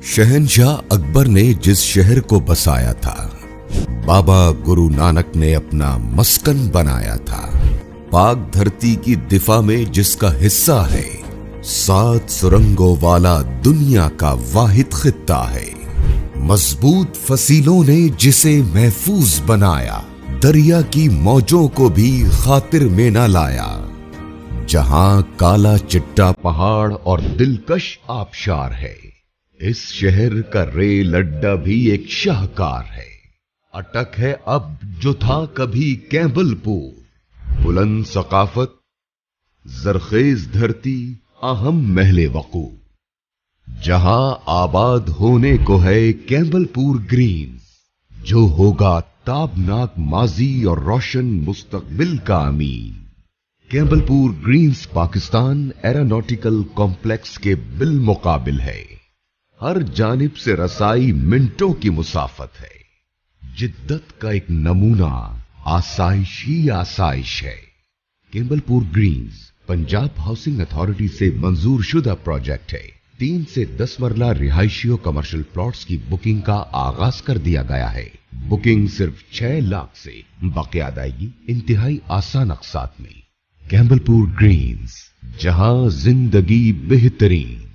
शहनशाह अकबर ने जिस शहर को बसाया था, बाबा गुरु नानक ने अपना मस्कन बनाया था। पाक धरती की दिफा में जिसका हिस्सा है, 7 सुरंगों वाला दुनिया का वाहिद खित्ता है। मजबूत फसीलों ने जिसे महफूज बनाया, दरिया की मौजों को भी खातिर में न लाया। जहां काला चिट्टा पहाड़ और दिलकश आबशार है, इस शहर का रेल अड्डा भी एक शाहकार है। अटक है अब जो था कभी कैम्बलपुर, बुलंद सकाफत, जरखेज धरती, अहम महले वकू। जहां आबाद होने को है कैम्बलपुर ग्रीन, जो होगा ताबनाक माजी और रोशन मुस्तकबिल का अमीन। कैम्बलपुर ग्रीन्स पाकिस्तान एरोनॉटिकल कॉम्प्लेक्स के बिल मुकाबिल है। हर जानिब से रसाई मिनटों की मुसाफत है। जिद्दत का एक नमूना आसाइश ही आसाइश है। कैम्बलपुर ग्रीन्स पंजाब हाउसिंग अथॉरिटी से मंजूर शुदा प्रोजेक्ट है। 3 से 10 मरला रिहायशी और कमर्शियल प्लॉट्स की बुकिंग का आगाज कर दिया गया है। बुकिंग सिर्फ 6 लाख से, बाकी अदायगी इंतहाई आसान अक़सात में। कैम्बलपुर ग्रीन्स, जहां जिंदगी बेहतरीन।